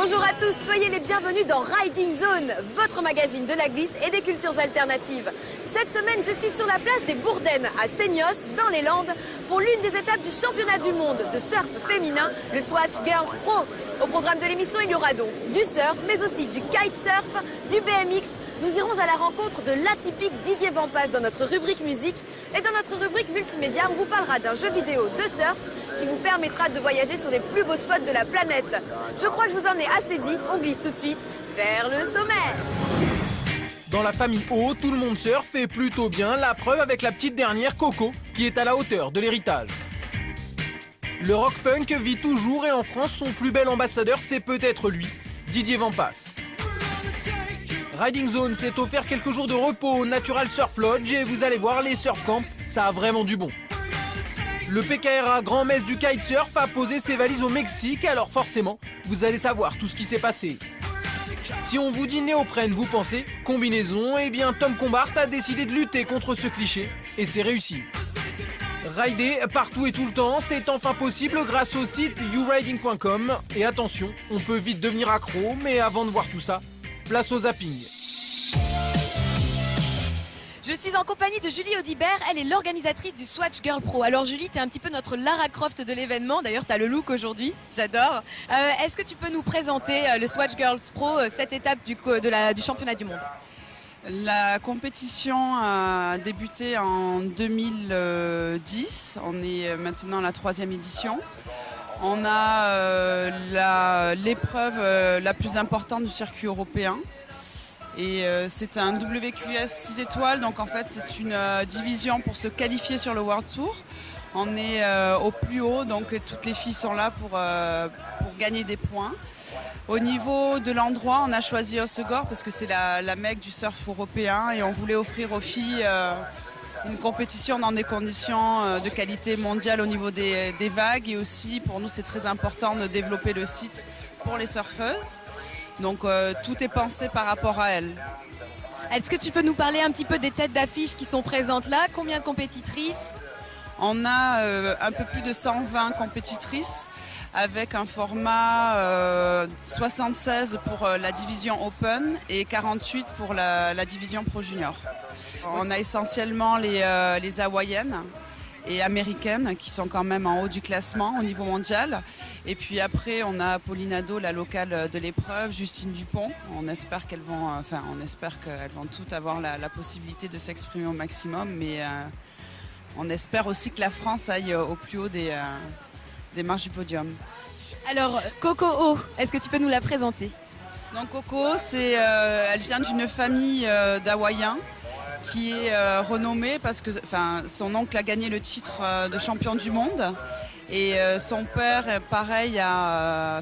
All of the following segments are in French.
Bonjour à tous, soyez les bienvenus dans Riding Zone, votre magazine de la glisse et des cultures alternatives. Cette semaine, je suis sur la plage des Bourdaines à Seignos, dans les Landes, pour l'une des étapes du championnat du monde de surf féminin, le Swatch Girls Pro. Au programme de l'émission, il y aura donc du surf, mais aussi du kitesurf, du BMX. Nous irons à la rencontre de l'atypique Didier Vampas dans notre rubrique musique. Et dans notre rubrique multimédia, on vous parlera d'un jeu vidéo de surf qui vous permettra de voyager sur les plus beaux spots de la planète. Je crois que je vous en ai assez dit, on glisse tout de suite vers le sommet. Dans la famille O, tout le monde surfe et plutôt bien, la preuve avec la petite dernière Coco, qui est à la hauteur de l'héritage. Le rock punk vit toujours et en France, son plus bel ambassadeur, c'est peut-être lui, Didier Vampas. Riding Zone s'est offert quelques jours de repos au Natural Surf Lodge et vous allez voir, les surf camps, ça a vraiment du bon. Le PKRA Grand Messe du Kitesurf a posé ses valises au Mexique, alors forcément, vous allez savoir tout ce qui s'est passé. Si on vous dit néoprène, vous pensez combinaison, eh bien Tom Combart a décidé de lutter contre ce cliché, et c'est réussi. Rider partout et tout le temps, c'est enfin possible grâce au site youriding.com. Et attention, on peut vite devenir accro, mais avant de voir tout ça, place au zapping. Je suis en compagnie de Julie Audibert, elle est l'organisatrice du Swatch Girl Pro. Alors Julie, t'es un petit peu notre Lara Croft de l'événement, d'ailleurs t'as le look aujourd'hui, j'adore. Est-ce que tu peux nous présenter le Swatch Girls Pro, cette étape du championnat du monde? La compétition a débuté en 2010, on est maintenant à la 3e édition. On a l'épreuve la plus importante du circuit européen. Et c'est un WQS 6 étoiles, donc en fait c'est une division pour se qualifier sur le World Tour. On est au plus haut, donc toutes les filles sont là pour gagner des points. Au niveau de l'endroit, on a choisi Hossegor parce que c'est la mecque du surf européen et on voulait offrir aux filles une compétition dans des conditions de qualité mondiale au niveau des vagues, et aussi pour nous c'est très important de développer le site pour les surfeuses. Donc tout est pensé par rapport à elles. Est-ce que tu peux nous parler un petit peu des têtes d'affiche qui sont présentes là? Combien de compétitrices? On a un peu plus de 120 compétitrices avec un format 76 pour la division Open et 48 pour la division Pro Junior. On a essentiellement les Hawaïennes et américaines qui sont quand même en haut du classement au niveau mondial. Et puis après, on a Pauline Nadeau, la locale de l'épreuve, Justine Dupont. On espère qu'elles vont toutes avoir la possibilité de s'exprimer au maximum, mais on espère aussi que la France aille au plus haut des marches du podium. Alors, Coco O, est-ce que tu peux nous la présenter? Donc Coco, elle vient d'une famille d'Hawaïens qui est renommée parce que son oncle a gagné le titre de champion du monde et son père, pareil,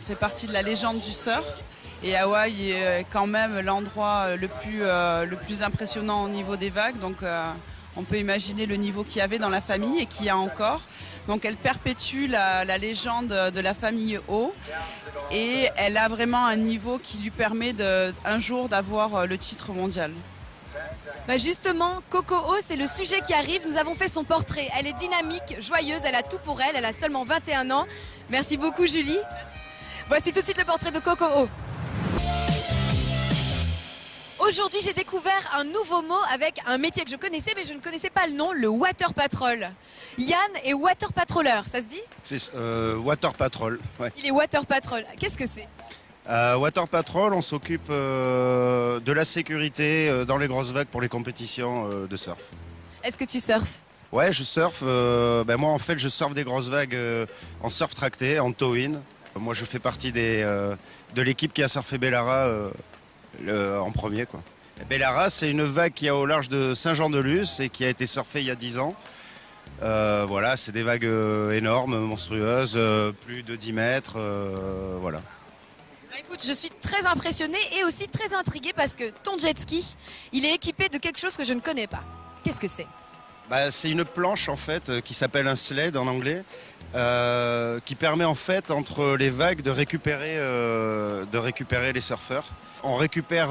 fait partie de la légende du surf. Et Hawaï est quand même l'endroit le plus impressionnant au niveau des vagues, donc on peut imaginer le niveau qu'il y avait dans la famille et qu'il y a encore. Donc elle perpétue la légende de la famille O et elle a vraiment un niveau qui lui permet un jour d'avoir le titre mondial. Bah justement, Coco O, c'est le sujet qui arrive. Nous avons fait son portrait. Elle est dynamique, joyeuse, elle a tout pour elle. Elle a seulement 21 ans. Merci beaucoup, Julie. Voici tout de suite le portrait de Coco O. Aujourd'hui, j'ai découvert un nouveau mot avec un métier que je connaissais, mais je ne connaissais pas le nom, le Water Patrol. Yann est Water Patroller, ça se dit? C'est Water Patrol. Ouais. Il est Water Patrol. Qu'est-ce que c'est? Water Patrol, on s'occupe de la sécurité dans les grosses vagues pour les compétitions de surf. Est-ce que tu surfes? Ouais, je surfe. Moi, en fait, je surfe des grosses vagues en surf tracté, en tow-in. Moi, je fais partie de l'équipe qui a surfé Bellara en premier, quoi. Bellara, c'est une vague qui est au large de Saint-Jean-de-Luz et qui a été surfée il y a 10 ans. Voilà, c'est des vagues énormes, monstrueuses, plus de 10 mètres, voilà. Écoute, je suis très impressionnée et aussi très intriguée parce que ton jet ski, il est équipé de quelque chose que je ne connais pas. Qu'est-ce que c'est? C'est une planche en fait qui s'appelle un sled en anglais, qui permet en fait entre les vagues de récupérer les surfeurs. On récupère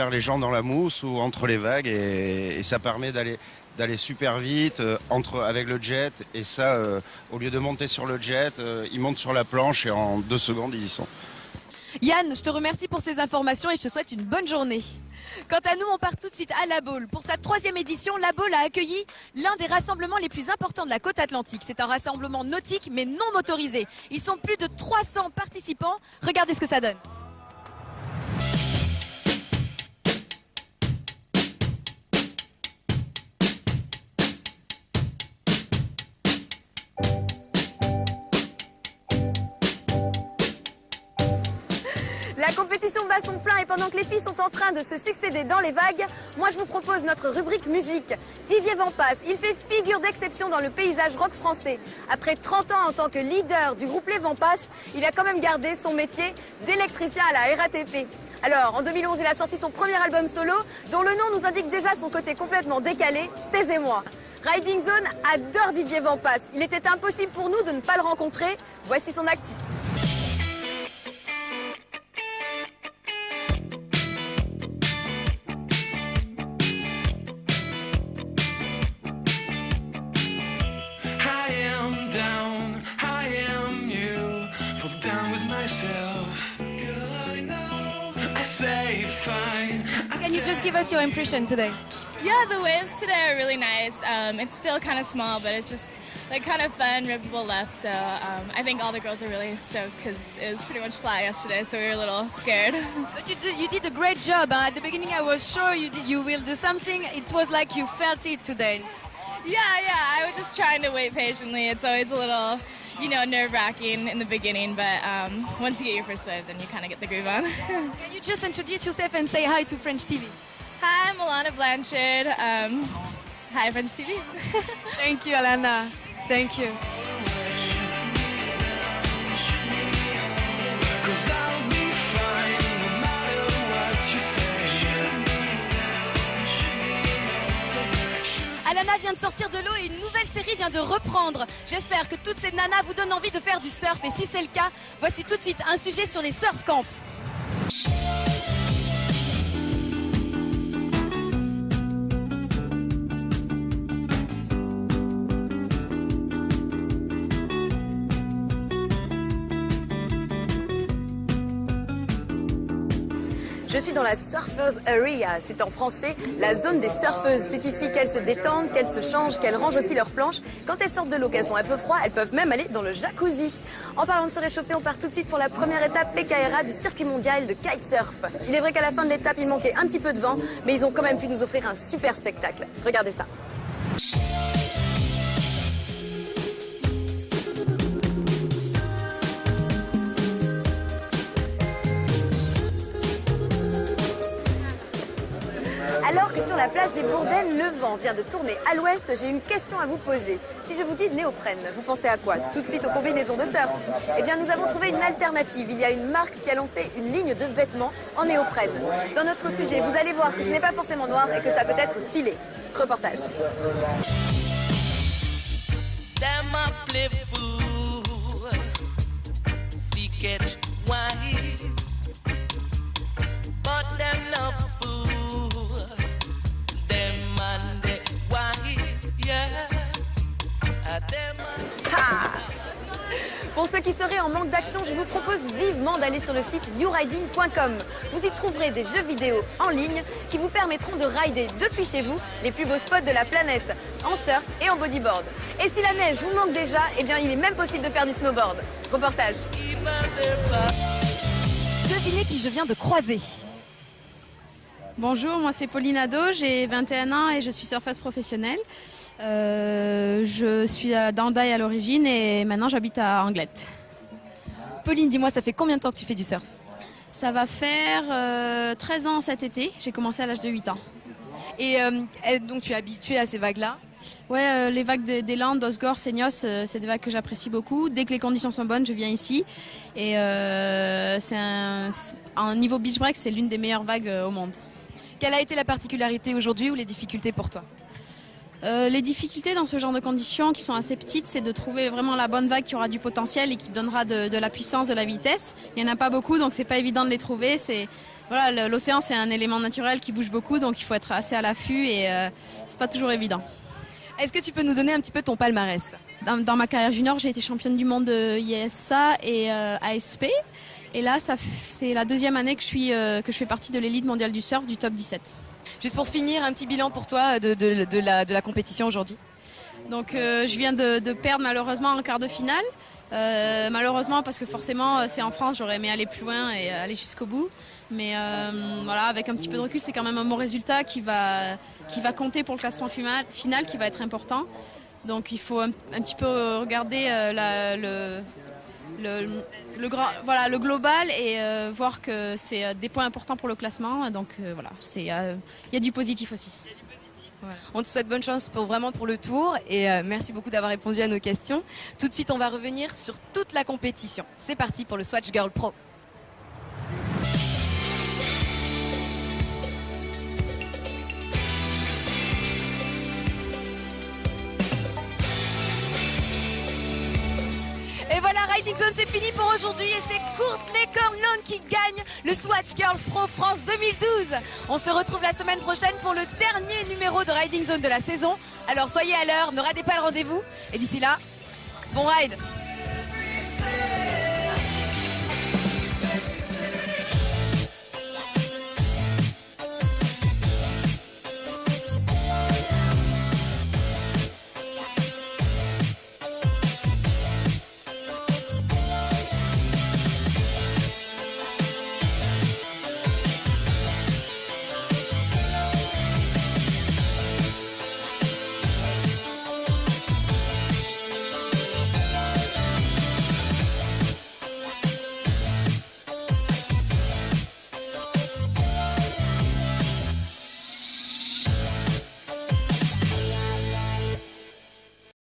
les gens dans la mousse ou entre les vagues et ça permet d'aller super vite avec le jet, et ça au lieu de monter sur le jet, ils montent sur la planche et en 2 secondes ils y sont. Yann, je te remercie pour ces informations et je te souhaite une bonne journée. Quant à nous, on part tout de suite à La Baule. Pour sa 3e édition, La Baule a accueilli l'un des rassemblements les plus importants de la côte atlantique. C'est un rassemblement nautique mais non motorisé. Ils sont plus de 300 participants. Regardez ce que ça donne. La compétition bat son plein et pendant que les filles sont en train de se succéder dans les vagues, moi je vous propose notre rubrique musique. Didier Vampas, il fait figure d'exception dans le paysage rock français. Après 30 ans en tant que leader du groupe Les Vampas, il a quand même gardé son métier d'électricien à la RATP. Alors, en 2011, il a sorti son premier album solo, dont le nom nous indique déjà son côté complètement décalé, Taisez-moi. Riding Zone adore Didier Vampas. Il était impossible pour nous de ne pas le rencontrer. Voici son actu. Can you just give us your impression today? Yeah, the waves today are really nice. It's still kind of small, but it's just like kind of fun, rippable left. So I think all the girls are really stoked because it was pretty much flat yesterday, so we were a little scared. But you did a great job. At the beginning, I was sure you will do something. It was like you felt it today. Yeah, I was just trying to wait patiently. It's always a little, nerve-wracking in the beginning, but once you get your first wave, then you kind of get the groove on. Can you just introduce yourself and say hi to French TV? Hi, I'm Alana Blanchard. Hi, French TV. Thank you, Alana. Thank you. Alana vient de sortir de l'eau et une nouvelle série vient de reprendre. J'espère que toutes ces nanas vous donnent envie de faire du surf. Et si c'est le cas, voici tout de suite un sujet sur les surf camps. Je suis dans la Surfers Area, c'est en français la zone des surfeuses. C'est ici qu'elles se détendent, qu'elles se changent, qu'elles rangent aussi leurs planches. Quand elles sortent de l'eau, qu'elles ont un peu froid, elles peuvent même aller dans le jacuzzi. En parlant de se réchauffer, on part tout de suite pour la première étape PKRA du circuit mondial de kitesurf. Il est vrai qu'à la fin de l'étape, il manquait un petit peu de vent, mais ils ont quand même pu nous offrir un super spectacle. Regardez ça. Alors que sur la plage des Bourdaines, le vent vient de tourner à l'ouest, j'ai une question à vous poser. Si je vous dis néoprène, vous pensez à quoi? Tout de suite aux combinaisons de surf? Eh bien, nous avons trouvé une alternative. Il y a une marque qui a lancé une ligne de vêtements en néoprène. Dans notre sujet, vous allez voir que ce n'est pas forcément noir et que ça peut être stylé. Reportage. Pour ceux qui seraient en manque d'action, je vous propose vivement d'aller sur le site youriding.com. Vous y trouverez des jeux vidéo en ligne qui vous permettront de rider depuis chez vous les plus beaux spots de la planète, en surf et en bodyboard. Et si la neige vous manque déjà, eh bien il est même possible de faire du snowboard. Reportage. Devinez qui je viens de croiser. Bonjour, moi c'est Pauline Ado, j'ai 21 ans et je suis surfeuse professionnelle. Je suis d'Hendaye à l'origine et maintenant j'habite à Anglette. Pauline, dis-moi, ça fait combien de temps que tu fais du surf? Ça va faire 13 ans cet été, j'ai commencé à l'âge de 8 ans. Et donc tu es habituée à ces vagues-là? Ouais, les vagues des Landes, d'Osgore, Seignos, c'est des vagues que j'apprécie beaucoup. Dès que les conditions sont bonnes, je viens ici. Et en niveau beach break, c'est l'une des meilleures vagues au monde. Quelle a été la particularité aujourd'hui ou les difficultés pour toi? Les difficultés dans ce genre de conditions qui sont assez petites, c'est de trouver vraiment la bonne vague qui aura du potentiel et qui donnera de la puissance, de la vitesse. Il n'y en a pas beaucoup, donc c'est pas évident de les trouver. Voilà, l'océan, c'est un élément naturel qui bouge beaucoup, donc il faut être assez à l'affût et c'est pas toujours évident. Est-ce que tu peux nous donner un petit peu ton palmarès? Dans ma carrière junior, j'ai été championne du monde de ISA et ASP. Et là, c'est la deuxième année que je fais partie de l'élite mondiale du surf du top 17. Juste pour finir, un petit bilan pour toi de la compétition aujourd'hui. Donc je viens de perdre malheureusement en quart de finale. Malheureusement parce que forcément c'est en France, j'aurais aimé aller plus loin et aller jusqu'au bout. Mais voilà, avec un petit peu de recul, c'est quand même un bon résultat qui va compter pour le classement final, qui va être important. Donc il faut un petit peu regarder le global et voir que c'est des points importants pour le classement. Donc voilà, il y a du positif aussi. Ouais. On te souhaite bonne chance pour le tour et merci beaucoup d'avoir répondu à nos questions. Tout de suite, on va revenir sur toute la compétition. C'est parti pour le Swatch Girl Pro. Et voilà, Riding Zone, c'est fini pour aujourd'hui et c'est Courtney Cornlone qui gagne le Swatch Girls Pro France 2012. On se retrouve la semaine prochaine pour le dernier numéro de Riding Zone de la saison. Alors soyez à l'heure, ne ratez pas le rendez-vous et d'ici là, bon ride!